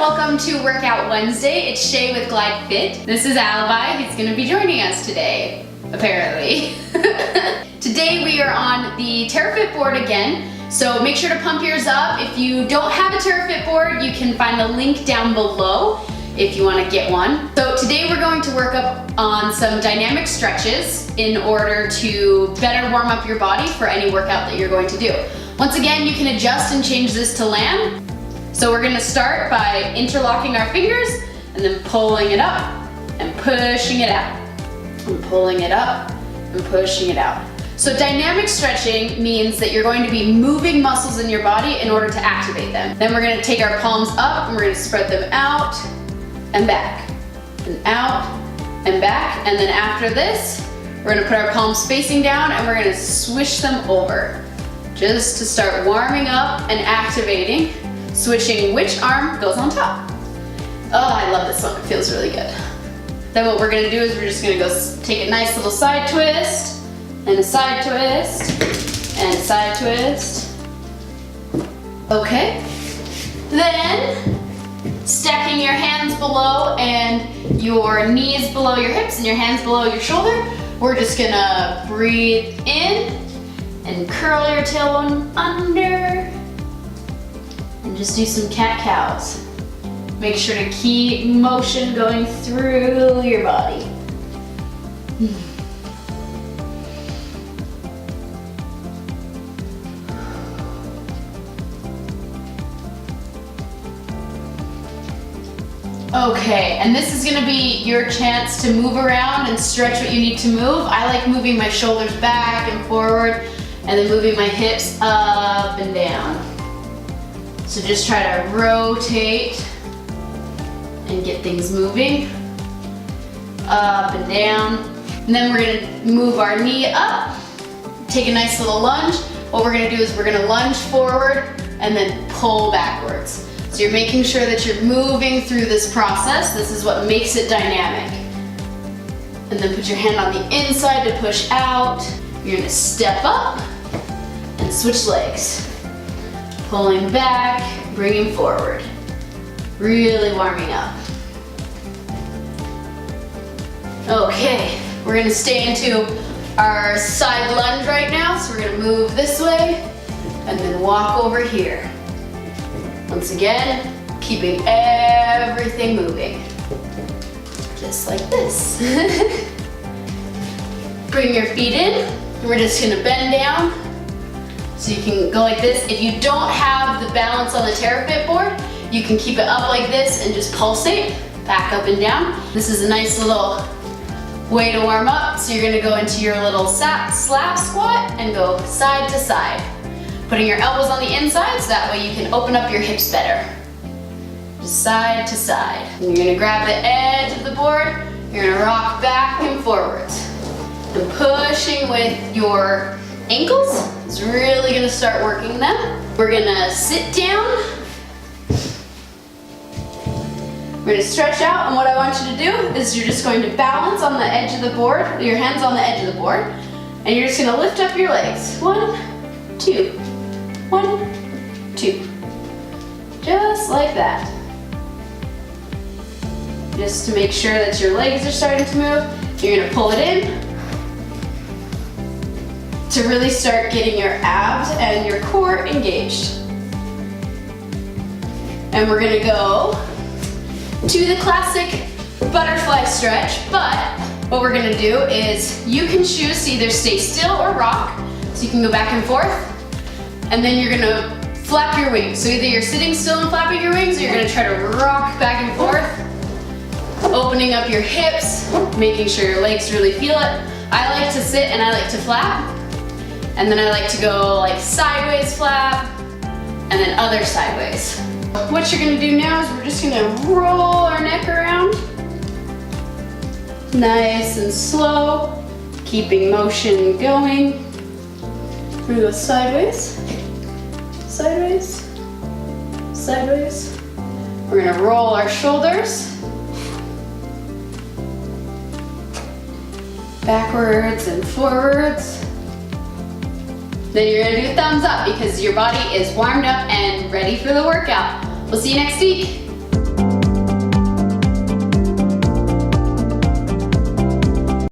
welcome to Workout Wednesday. It's Shay with Glide Fit. This is Alibi. He's gonna be joining us today, apparently. Today we are on the Terra Fit board again, so make sure to pump yours up. If you don't have a Terra Fit board, you can find the link down below if you want to get one. So today we're going to work up on some dynamic stretches in order to better warm up your body for any workout that you're going to do. Once again, you can adjust and change this to land. So we're gonna start by interlocking our fingers and then pulling it up and pushing it out. And pulling it up and pushing it out. So dynamic stretching means that you're going to be moving muscles in your body in order to activate them. Then we're gonna take our palms up and we're gonna spread them out and back, and out and back. And then after this, we're gonna put our palms facing down and we're gonna swish them over, just to start warming up and activating, switching which arm goes on top. Oh, I love this one, it feels really good. Then what we're gonna do is we're just gonna go take a nice little side twist, and a side twist, and a side twist. Okay, then stacking your hands below and your knees below your hips and your hands below your shoulder, we're just gonna breathe in and curl your tailbone under and just do some cat-cows. Make sure to keep motion going through your body. Okay, and this is gonna be your chance to move around and stretch what you need to move. I like moving my shoulders back and forward and then moving my hips up and down. So just try to rotate and get things moving. Up and down. And then we're gonna move our knee up, take a nice little lunge. What we're gonna do is we're gonna lunge forward and then pull backwards. So you're making sure that you're moving through this process. This is what makes it dynamic. And then put your hand on the inside to push out. You're gonna step up and switch legs. Pulling back, bringing forward. Really warming up. Okay, we're gonna stay into our side lunge right now. So we're gonna move this way and then walk over here. Once again, keeping everything moving. Just like this. Bring your feet in. We're just gonna bend down. So you can go like this. If you don't have the balance on the Terra Fit board, you can keep it up like this and just pulsate, back up and down. This is a nice little way to warm up. So you're gonna go into your little slap squat and go side to side. Putting your elbows on the inside so that way you can open up your hips better. Just side to side. And you're gonna grab the edge of the board, you're gonna rock back and forwards. And pushing with your ankles is really gonna start working them. We're gonna sit down. We're gonna stretch out, and what I want you to do is you're just going to balance on the edge of the board, your hands on the edge of the board, and you're just gonna lift up your legs. 1, 2, 1, 2. Just like that. Just to make sure that your legs are starting to move, you're gonna pull it in to really start getting your abs and your core engaged. And we're gonna go to the classic butterfly stretch, but what we're gonna do is you can choose to either stay still or rock, so you can go back and forth, and then you're gonna flap your wings. So either you're sitting still and flapping your wings, or you're gonna try to rock back and forth, opening up your hips, making sure your legs really feel it. I like to sit and I like to flap, and then I like to go like sideways flap, and then other sideways. What you're gonna do now is we're just gonna roll our neck around. Nice and slow, keeping motion going. We're gonna go sideways, sideways, sideways. We're gonna roll our shoulders. Backwards and forwards. Then you're gonna do thumbs up because your body is warmed up and ready for the workout. We'll see you next week.